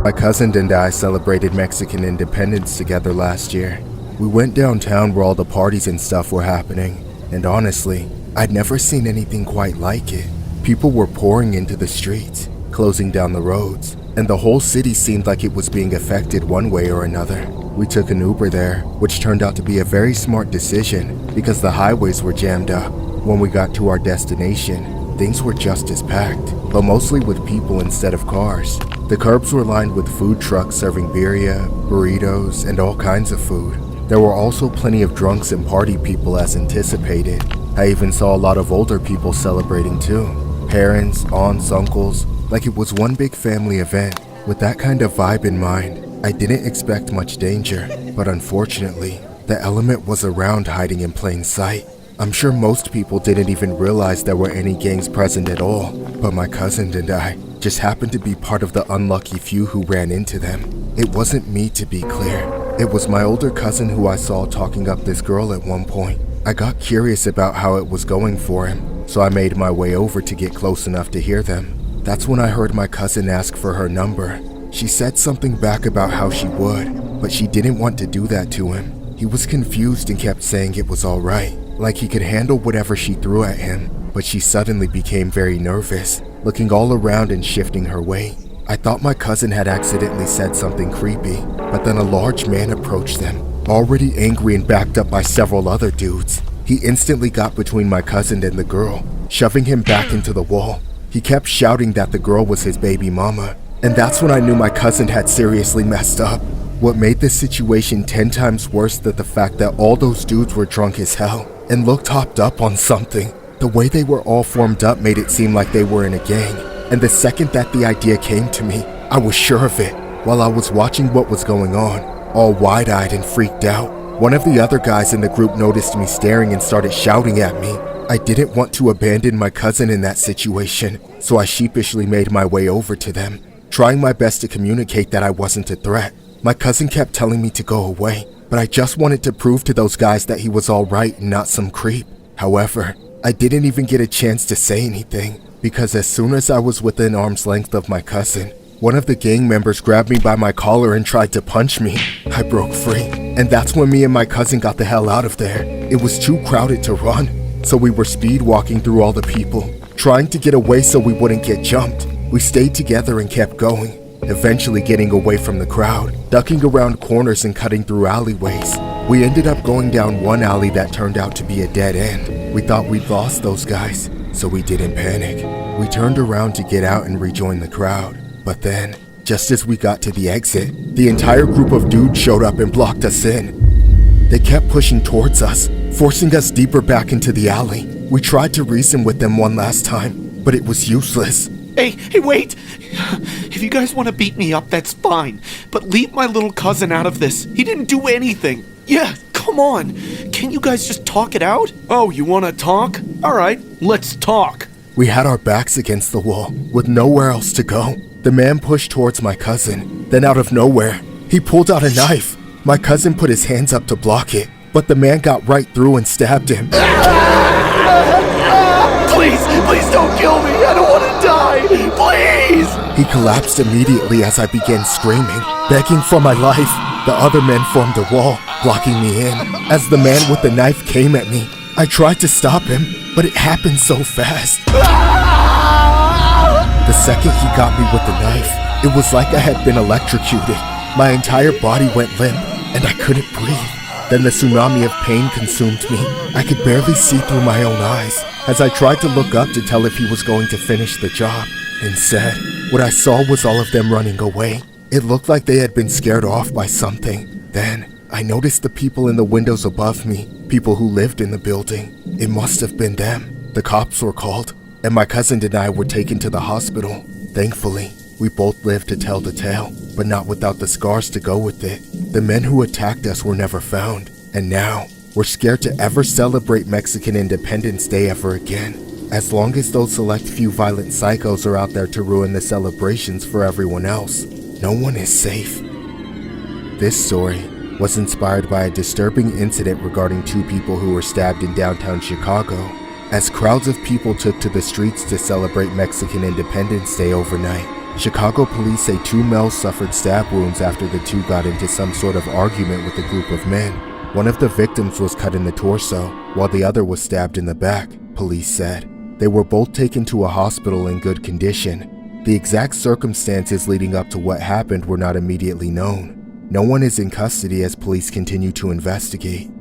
My cousin and I celebrated Mexican independence together last year. We went downtown where all the parties and stuff were happening, and honestly, I'd never seen anything quite like it. People were pouring into the streets, closing down the roads, and the whole city seemed like it was being affected one way or another. We took an Uber there, which turned out to be a very smart decision because the highways were jammed up. When we got to our destination, things were just as packed, but mostly with people instead of cars. The curbs were lined with food trucks serving birria, burritos, and all kinds of food. There were also plenty of drunks and party people as anticipated. I even saw a lot of older people celebrating too. Parents, aunts, uncles, like it was one big family event. With that kind of vibe in mind, I didn't expect much danger, but unfortunately, the element was around hiding in plain sight. I'm sure most people didn't even realize there were any gangs present at all, but my cousin and I just happened to be part of the unlucky few who ran into them. It wasn't me, to be clear. It was my older cousin who I saw talking up this girl at one point. I got curious about how it was going for him, so I made my way over to get close enough to hear them. That's when I heard my cousin ask for her number. She said something back about how she would, but she didn't want to do that to him. He was confused and kept saying it was alright, like he could handle whatever she threw at him, but she suddenly became very nervous, looking all around and shifting her weight. I thought my cousin had accidentally said something creepy, but then a large man approached them, already angry and backed up by several other dudes. He instantly got between my cousin and the girl, shoving him back into the wall. He kept shouting that the girl was his baby mama, and that's when I knew my cousin had seriously messed up. What made this situation 10 times worse than the fact that all those dudes were drunk as hell and looked hopped up on something. The way they were all formed up made it seem like they were in a gang, and the second that the idea came to me, I was sure of it. While I was watching what was going on, all wide-eyed and freaked out, one of the other guys in the group noticed me staring and started shouting at me. I didn't want to abandon my cousin in that situation, so I sheepishly made my way over to them, trying my best to communicate that I wasn't a threat. My cousin kept telling me to go away, but I just wanted to prove to those guys that he was alright and not some creep. However, I didn't even get a chance to say anything, because as soon as I was within arm's length of my cousin, one of the gang members grabbed me by my collar and tried to punch me. I broke free, and that's when me and my cousin got the hell out of there. It was too crowded to run, so we were speed walking through all the people, trying to get away so we wouldn't get jumped. We stayed together and kept going, eventually getting away from the crowd, ducking around corners and cutting through alleyways. We ended up going down one alley that turned out to be a dead end. We thought we'd lost those guys, so we didn't panic. We turned around to get out and rejoin the crowd. But then, just as we got to the exit, the entire group of dudes showed up and blocked us in. They kept pushing towards us, forcing us deeper back into the alley. We tried to reason with them one last time, but it was useless. Hey, wait! If you guys want to beat me up, that's fine. But leave my little cousin out of this. He didn't do anything. Yeah, come on. Can't you guys just talk it out? Oh, you want to talk? Alright, let's talk. We had our backs against the wall, with nowhere else to go. The man pushed towards my cousin. Then out of nowhere, he pulled out a knife. My cousin put his hands up to block it, but the man got right through and stabbed him. Please don't kill me. I don't want to die. Please. He collapsed immediately as I began screaming, begging for my life. The other men formed a wall, blocking me in. As the man with the knife came at me, I tried to stop him, but it happened so fast. The second he got me with the knife, it was like I had been electrocuted. My entire body went limp, and I couldn't breathe. Then the tsunami of pain consumed me. I could barely see through my own eyes as I tried to look up to tell if he was going to finish the job. Instead, what I saw was all of them running away. It looked like they had been scared off by something. Then, I noticed the people in the windows above me, people who lived in the building. It must have been them. The cops were called, and my cousin and I were taken to the hospital. Thankfully, we both lived to tell the tale, but not without the scars to go with it. The men who attacked us were never found, and now, we're scared to ever celebrate Mexican Independence Day ever again. As long as those select few violent psychos are out there to ruin the celebrations for everyone else, no one is safe. This story was inspired by a disturbing incident regarding two people who were stabbed in downtown Chicago, as crowds of people took to the streets to celebrate Mexican Independence Day overnight. Chicago police say 2 males suffered stab wounds after the two got into some sort of argument with a group of men. One of the victims was cut in the torso, while the other was stabbed in the back, police said. They were both taken to a hospital in good condition. The exact circumstances leading up to what happened were not immediately known. No one is in custody as police continue to investigate.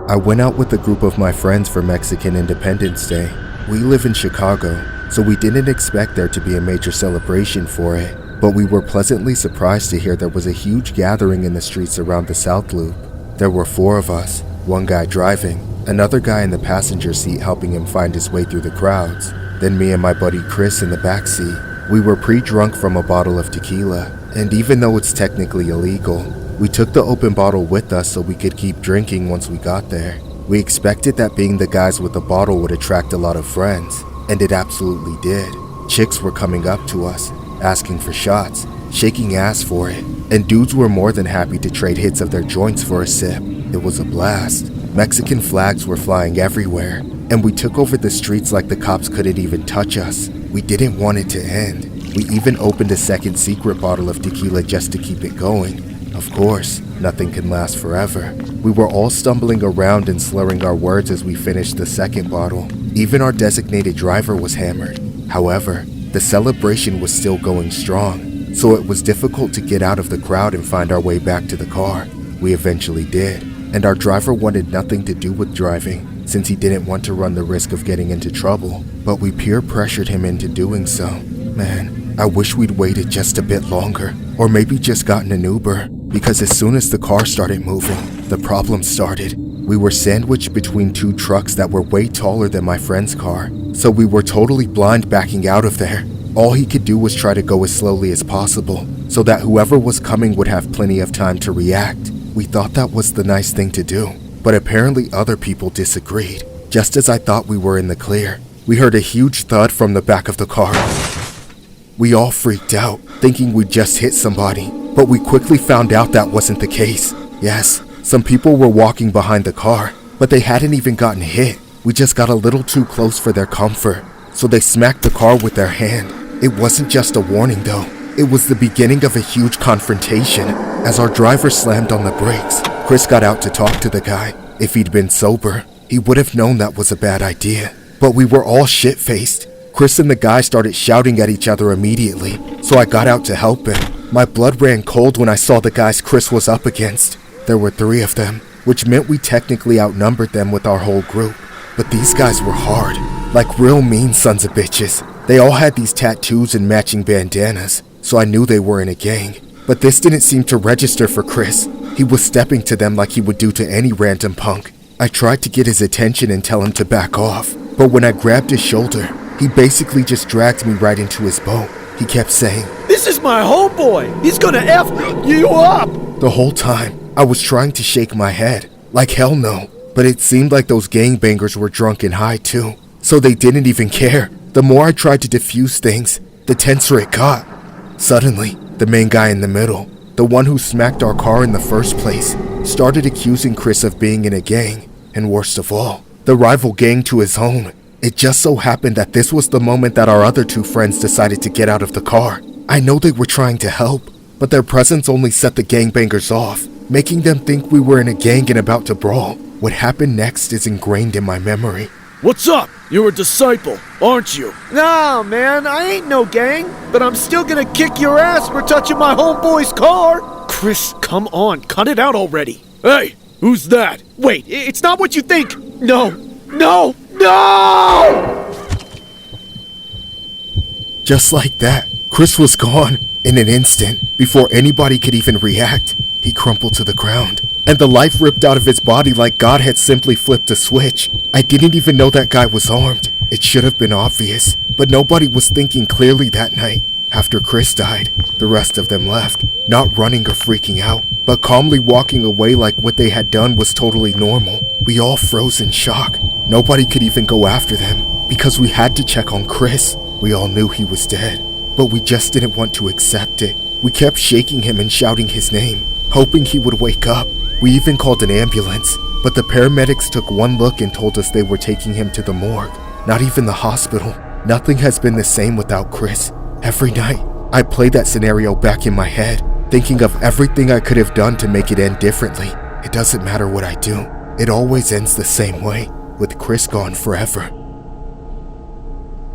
I went out with a group of my friends for Mexican Independence Day. We live in Chicago, so we didn't expect there to be a major celebration for it, but we were pleasantly surprised to hear there was a huge gathering in the streets around the South Loop. There were 4 of us, one guy driving, another guy in the passenger seat helping him find his way through the crowds, then me and my buddy Chris in the back seat. We were pre-drunk from a bottle of tequila, and even though it's technically illegal, we took the open bottle with us so we could keep drinking once we got there. We expected that being the guys with the bottle would attract a lot of friends, and it absolutely did. Chicks were coming up to us, asking for shots, shaking ass for it, and dudes were more than happy to trade hits of their joints for a sip. It was a blast. Mexican flags were flying everywhere, and we took over the streets like the cops couldn't even touch us. We didn't want it to end. We even opened a second secret bottle of tequila just to keep it going. Of course, nothing can last forever. We were all stumbling around and slurring our words as we finished the second bottle. Even our designated driver was hammered. However, the celebration was still going strong, so it was difficult to get out of the crowd and find our way back to the car. We eventually did, and our driver wanted nothing to do with driving, since he didn't want to run the risk of getting into trouble, but we peer pressured him into doing so. Man, I wish we'd waited just a bit longer, or maybe just gotten an Uber, because as soon as the car started moving, the problem started. We were sandwiched between 2 trucks that were way taller than my friend's car, so we were totally blind backing out of there. All he could do was try to go as slowly as possible, so that whoever was coming would have plenty of time to react. We thought that was the nice thing to do, but apparently other people disagreed. Just as I thought we were in the clear, we heard a huge thud from the back of the car. We all freaked out, thinking we'd just hit somebody, but we quickly found out that wasn't the case. Yes, some people were walking behind the car, but they hadn't even gotten hit. We just got a little too close for their comfort, so they smacked the car with their hand. It wasn't just a warning though. It was the beginning of a huge confrontation. As our driver slammed on the brakes, Chris got out to talk to the guy. If he'd been sober, he would have known that was a bad idea. But we were all shit-faced. Chris and the guy started shouting at each other immediately, so I got out to help him. My blood ran cold when I saw the guys Chris was up against. There were 3 of them, which meant we technically outnumbered them with our whole group. But these guys were hard, like real mean sons of bitches. They all had these tattoos and matching bandanas, so I knew they were in a gang. But this didn't seem to register for Chris. He was stepping to them like he would do to any random punk. I tried to get his attention and tell him to back off, but when I grabbed his shoulder, he basically just dragged me right into his boat. He kept saying, "This is my homeboy! He's gonna F you up!" The whole time, I was trying to shake my head, like hell no. But it seemed like those gangbangers were drunk and high too, so they didn't even care. The more I tried to defuse things, the tenser it got. Suddenly, the main guy in the middle, the one who smacked our car in the first place, started accusing Chris of being in a gang, and worst of all, the rival gang to his own. It just so happened that this was the moment that our other 2 friends decided to get out of the car. I know they were trying to help, but their presence only set the gangbangers off, making them think we were in a gang and about to brawl. What happened next is ingrained in my memory. What's up? You're a disciple, aren't you? Nah, man, I ain't no gang, but I'm still gonna kick your ass for touching my homeboy's car. Chris, come on, cut it out already. Hey, who's that? Wait, it's not what you think. No, no, no! Just like that, Chris was gone in an instant. Before anybody could even react, he crumpled to the ground, and the life ripped out of his body like God had simply flipped a switch. I didn't even know that guy was armed. It should have been obvious, but nobody was thinking clearly that night. After Chris died, the rest of them left, not running or freaking out, but calmly walking away like what they had done was totally normal. We all froze in shock. Nobody could even go after them, because we had to check on Chris. We all knew he was dead, but we just didn't want to accept it. We kept shaking him and shouting his name, hoping he would wake up. We even called an ambulance, but the paramedics took one look and told us they were taking him to the morgue, not even the hospital. Nothing has been the same without Chris. Every night, I play that scenario back in my head, thinking of everything I could have done to make it end differently. It doesn't matter what I do. It always ends the same way, with Chris gone forever.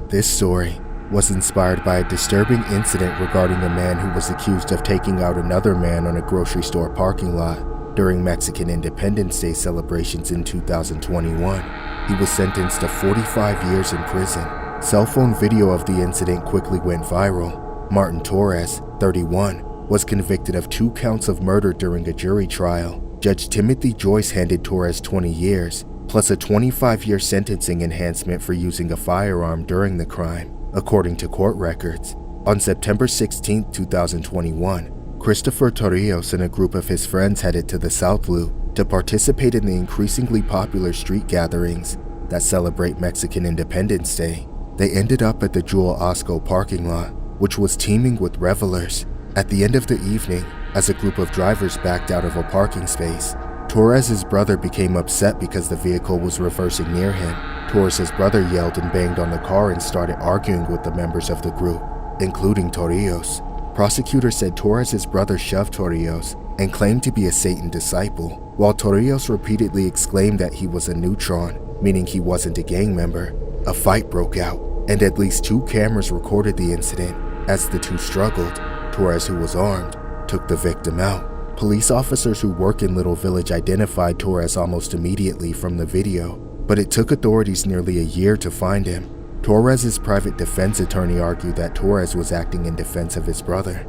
This story was inspired by a disturbing incident regarding a man who was accused of taking out another man on a grocery store parking lot during Mexican Independence Day celebrations in 2021. He was sentenced to 45 years in prison. Cell phone video of the incident quickly went viral. Martin Torres, 31, was convicted of 2 counts of murder during a jury trial. Judge Timothy Joyce handed Torres 20 years, plus a 25-year sentencing enhancement for using a firearm during the crime, according to court records. On September 16, 2021, Christopher Torrijos and a group of his friends headed to the South Loop to participate in the increasingly popular street gatherings that celebrate Mexican Independence Day. They ended up at the Jewel Osco parking lot, which was teeming with revelers. At the end of the evening, as a group of drivers backed out of a parking space, Torres' brother became upset because the vehicle was reversing near him. Torres' brother yelled and banged on the car and started arguing with the members of the group, including Torrijos. Prosecutors said Torres' brother shoved Torrijos and claimed to be a Satan disciple, while Torrijos repeatedly exclaimed that he was a neutron, meaning he wasn't a gang member. A fight broke out, and at least 2 cameras recorded the incident. As the two struggled, Torres, who was armed, took the victim out. Police officers who work in Little Village identified Torres almost immediately from the video, but it took authorities nearly a year to find him. Torres' private defense attorney argued that Torres was acting in defense of his brother.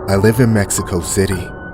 I live in Mexico City,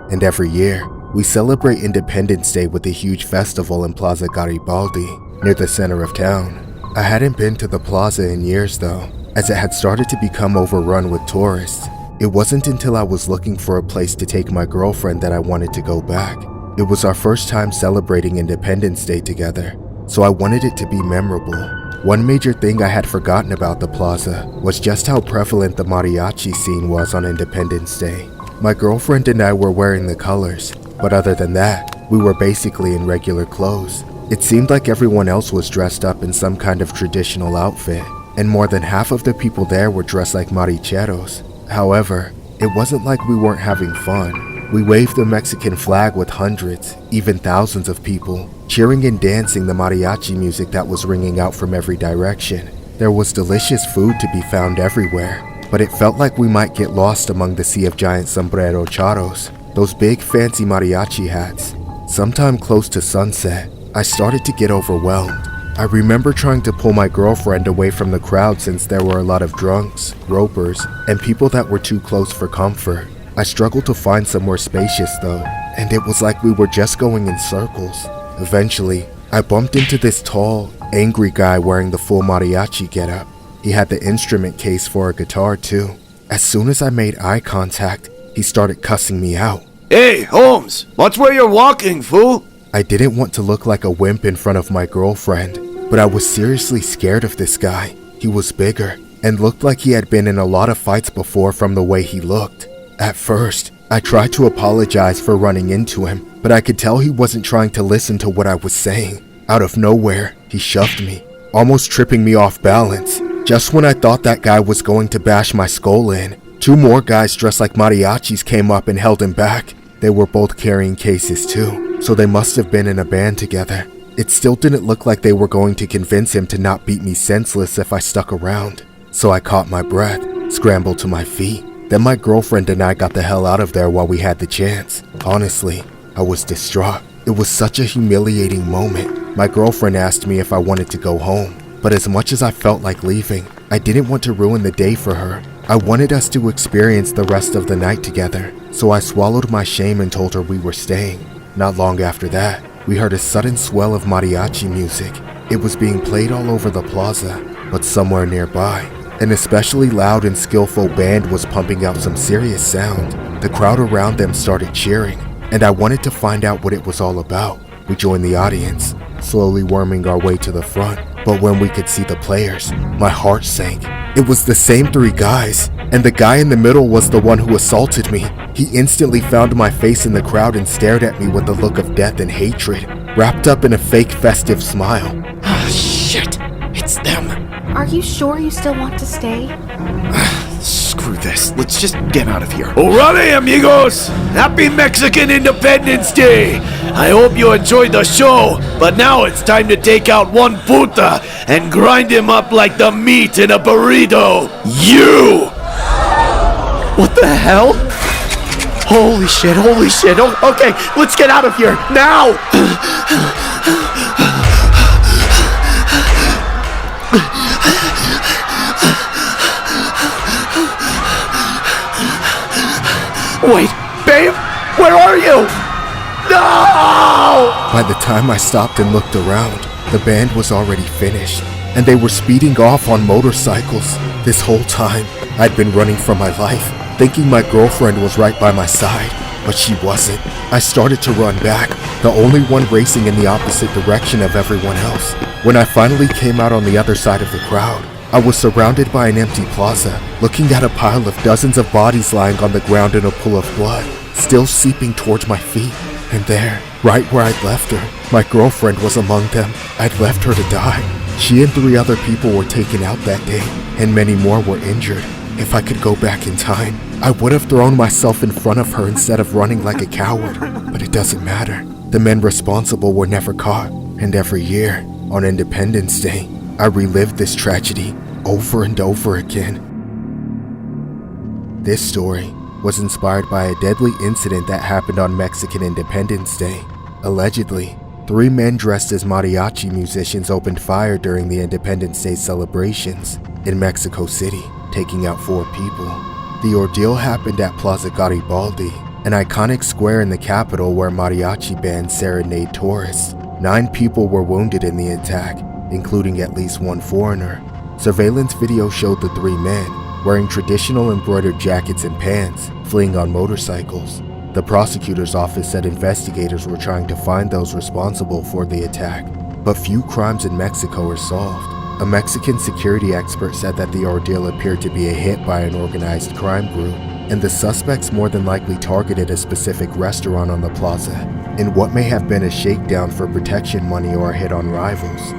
and every year, we celebrate Independence Day with a huge festival in Plaza Garibaldi, near the center of town. I hadn't been to the plaza in years though, as it had started to become overrun with tourists. It wasn't until I was looking for a place to take my girlfriend that I wanted to go back. It was our first time celebrating Independence Day together, so I wanted it to be memorable. One major thing I had forgotten about the plaza was just how prevalent the mariachi scene was on Independence Day. My girlfriend and I were wearing the colors, but other than that, we were basically in regular clothes. It seemed like everyone else was dressed up in some kind of traditional outfit, and more than half of the people there were dressed like maricheros. However, it wasn't like we weren't having fun. We waved the Mexican flag with hundreds, even thousands of people, cheering and dancing the mariachi music that was ringing out from every direction. There was delicious food to be found everywhere, but it felt like we might get lost among the sea of giant sombrero charros, those big fancy mariachi hats. Sometime close to sunset, I started to get overwhelmed. I remember trying to pull my girlfriend away from the crowd since there were a lot of drunks, ropers, and people that were too close for comfort. I struggled to find somewhere spacious though, and it was like we were just going in circles. Eventually, I bumped into this tall, angry guy wearing the full mariachi getup. He had the instrument case for a guitar too. As soon as I made eye contact, he started cussing me out. Hey, Holmes, watch where you're walking, fool! I didn't want to look like a wimp in front of my girlfriend, but I was seriously scared of this guy. He was bigger, and looked like he had been in a lot of fights before from the way he looked. At first, I tried to apologize for running into him, but I could tell he wasn't trying to listen to what I was saying. Out of nowhere, he shoved me, almost tripping me off balance. Just when I thought that guy was going to bash my skull in, 2 more guys dressed like mariachis came up and held him back. They were both carrying cases too, so they must have been in a band together. It still didn't look like they were going to convince him to not beat me senseless if I stuck around. So I caught my breath, scrambled to my feet. Then my girlfriend and I got the hell out of there while we had the chance. Honestly, I was distraught. It was such a humiliating moment. My girlfriend asked me if I wanted to go home, but as much as I felt like leaving, I didn't want to ruin the day for her. I wanted us to experience the rest of the night together, so I swallowed my shame and told her we were staying. Not long after that, we heard a sudden swell of mariachi music. It was being played all over the plaza. but somewhere nearby, an especially loud and skillful band was pumping out some serious sound. The crowd around them started cheering, and I wanted to find out what it was all about. We joined the audience, slowly worming our way to the front, but when we could see the players, my heart sank. It was the same three guys, and the guy in the middle was the one who assaulted me. He instantly found my face in the crowd and stared at me with a look of death and hatred, wrapped up in a fake festive smile. Ah, shit. It's them. Are you sure you still want to stay? Screw this. Let's just get out of here. Alrighty, amigos! Happy Mexican Independence Day! I hope you enjoyed the show, but now it's time to take out one puta and grind him up like the meat in a burrito. You! What the hell? Holy shit, holy shit. Oh, okay, let's get out of here, now! Wait, babe, where are you? No! By the time I stopped and looked around, the band was already finished, and they were speeding off on motorcycles. This whole time, I'd been running for my life, thinking my girlfriend was right by my side, but she wasn't. I started to run back, the only one racing in the opposite direction of everyone else. When I finally came out on the other side of the crowd, I was surrounded by an empty plaza, looking at a pile of dozens of bodies lying on the ground in a pool of blood, still seeping towards my feet. And there, right where I'd left her, my girlfriend was among them. I'd left her to die. She and 3 other people were taken out that day, and many more were injured. If I could go back in time, I would have thrown myself in front of her instead of running like a coward. But it doesn't matter. The men responsible were never caught, and every year, on Independence Day, I relived this tragedy over and over again. This story was inspired by a deadly incident that happened on Mexican Independence Day. Allegedly, 3 men dressed as mariachi musicians opened fire during the Independence Day celebrations in Mexico City, taking out 4 people. The ordeal happened at Plaza Garibaldi, an iconic square in the capital where mariachi bands serenade tourists. 9 people were wounded in the attack, including at least 1 foreigner. Surveillance video showed the 3 men, wearing traditional embroidered jackets and pants, fleeing on motorcycles. The prosecutor's office said investigators were trying to find those responsible for the attack, but few crimes in Mexico are solved. A Mexican security expert said that the ordeal appeared to be a hit by an organized crime group, and the suspects more than likely targeted a specific restaurant on the plaza in what may have been a shakedown for protection money or a hit on rivals.